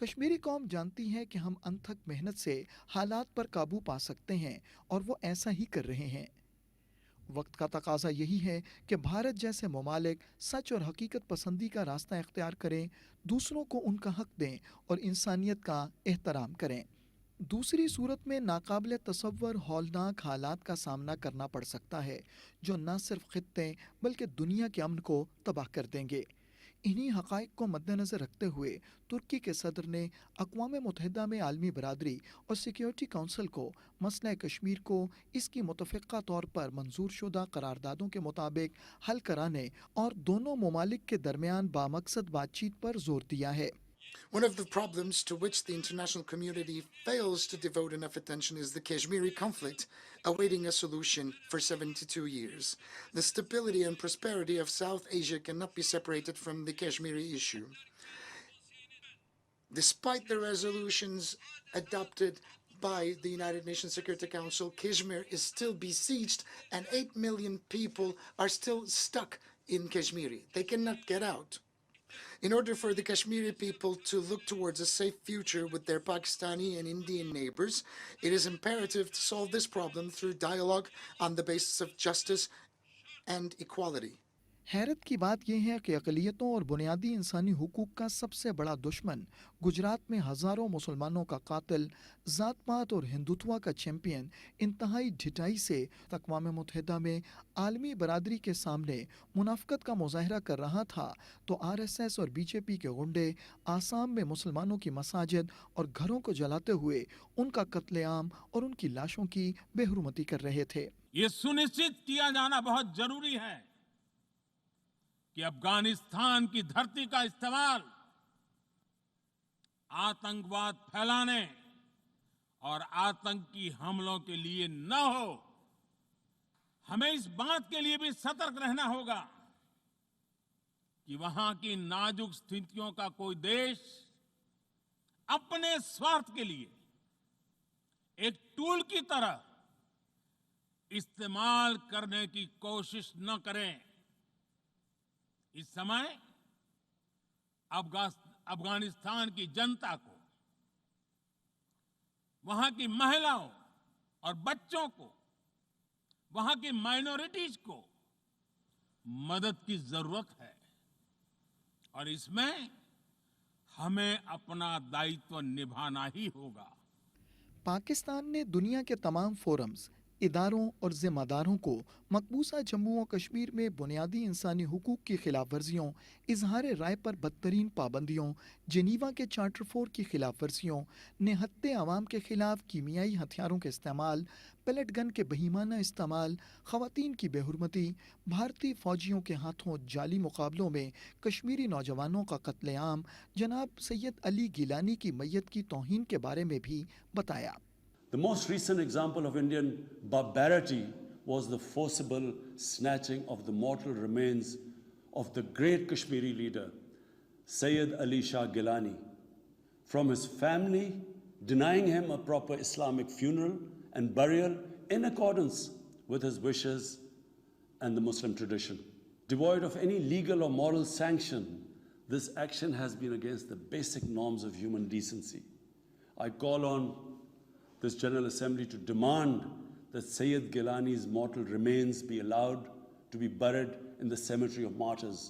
कश्मीरी कौम जानती है कि हम अनथक मेहनत से हालात पर काबू पा सकते हैं और वो ऐसा ही कर रहे हैं। वक्त का तकाजा यही है कि भारत जैसे ममालिक सच और हकीकत पसंदी का रास्ता इख्तियार करें, दूसरों को उनका हक दें और इंसानियत का एहतराम करें। दूसरी सूरत में नाकाबिले तसव्वुर हौलनाक हालात का सामना करना पड़ सकता है, जो न सिर्फ खित्ते बल्कि दुनिया के अमन को तबाह कर देंगे। इन्हीं हक़ाइक़ को मद्देनज़र रखते हुए तुर्की के सदर ने अक़वाम मुत्तहिदा में आलमी बरादरी और सिक्योरिटी काउंसिल को मसला कश्मीर को इसकी मुतफ़िक़ा तौर पर मंजूर शुदा करारदादों के मुताबिक हल कराने और दोनों ममालिक के दरमियान बामकसद बातचीत पर जोर दिया है। One of the problems to which the international community fails to devote enough attention is the Kashmiri conflict, awaiting a solution for 72 years. The stability and prosperity of South Asia cannot be separated from the Kashmiri issue. Despite the resolutions adopted by the United Nations Security Council, Kashmir is still besieged and 8 million people are still stuck in Kashmir. They cannot get out. In order for the Kashmiri people to look towards a safe future with their Pakistani and Indian neighbors, it is imperative to solve this problem through dialogue on the basis of justice and equality. हैरत की बात यह है कि अक़लियतों और बुनियादी इंसानी हुकूक का सबसे बड़ा दुश्मन, गुजरात में हज़ारों मुसलमानों का कातिल, ज़ात पात और हिंदुत्व का चैम्पियन, इंतहाई ढिठाई से अक़वाम मुत्तहिदा में आलमी बरादरी के सामने मुनाफ़क़त का मुज़ाहरा कर रहा था, तो RSS और BJP के गुंडे आसाम में मुसलमानों की मसाजिद और घरों को जलाते हुए उनका कत्लेआम और उनकी लाशों की बेहुरमती कर रहे थे। ये सुनिश्चित किया जाना बहुत जरूरी है कि अफगानिस्तान की धरती का इस्तेमाल आतंकवाद फैलाने और आतंकी हमलों के लिए न हो। हमें इस बात के लिए भी सतर्क रहना होगा कि वहां की नाजुक स्थितियों का कोई देश अपने स्वार्थ के लिए एक टूल की तरह इस्तेमाल करने की कोशिश न करें। इस समय अफगानिस्तान की जनता को, वहां की महिलाओं और बच्चों को, वहां की माइनॉरिटीज को मदद की जरूरत है और इसमें हमें अपना दायित्व निभाना ही होगा। पाकिस्तान ने दुनिया के तमाम फोरम्स, इदारों और जिम्मेदारों को मकबूजा जम्मू और कश्मीर में बुनियादी इंसानी हुकूक की खिलाफ वर्जियों, इजहार राय पर बदतरीन पाबंदियों, जेनीवा के चार्टर 4 की खिलाफ वर्जियों, निहत्ते आवाम के खिलाफ कीमियाई हथियारों के इस्तेमाल, पेलेट गन के बहीमाना इस्तेमाल, खवातीन की बेहुरमती, भारतीय फौजियों के हाथों जाली मुकाबलों में कश्मीरी नौजवानों का कत्लेआम, जनाब सैयद अली गिलानी की मैयत की तौहीन के बारे में भी बताया। The most recent example of Indian barbarity was the forcible snatching of the mortal remains of the great Kashmiri leader, Sayyid Ali Shah Gilani, from his family, denying him a proper Islamic funeral and burial in accordance with his wishes and the Muslim tradition. Devoid of any legal or moral sanction, this action has been against the basic norms of human decency. I call on this General Assembly to demand that Sayyid Gilani's mortal remains be allowed to be buried in the cemetery of martyrs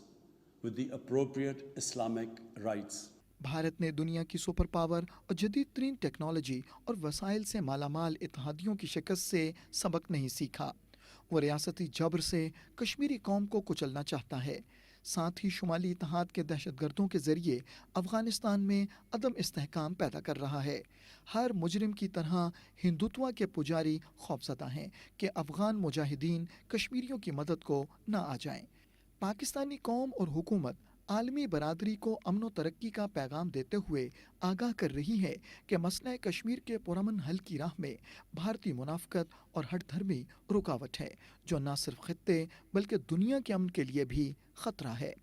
with the appropriate Islamic rites. Bharat ने दुनिया की super power और जदीद तरीन technology और वसाइल से मालामाल इत्तेहादियों की शिकस्त से सबक नहीं सीखा। वो रियासती जबर से कश्मीरी कौम को कुचलना चाहता है। साथ ही शुमाली इत्तेहाद के दहशतगर्दों के जरिए अफगानिस्तान में अदम इस्तेहकाम पैदा कर रहा है। हर मुजरिम की तरह हिंदुत्व के पुजारी खौफजदा हैं कि अफगान मुजाहिदीन कश्मीरियों की मदद को न आ जाएं। पाकिस्तानी कौम और हुकूमत आलमी बरादरी को अमन व तरक्की का पैगाम देते हुए आगाह कर रही है कि मसला कश्मीर के पुरअमन हल की राह में भारतीय मुनाफ़क़त और हठ धर्मी रुकावट है, जो न सिर्फ खित्ते बल्कि दुनिया के अमन के लिए भी ख़तरा है।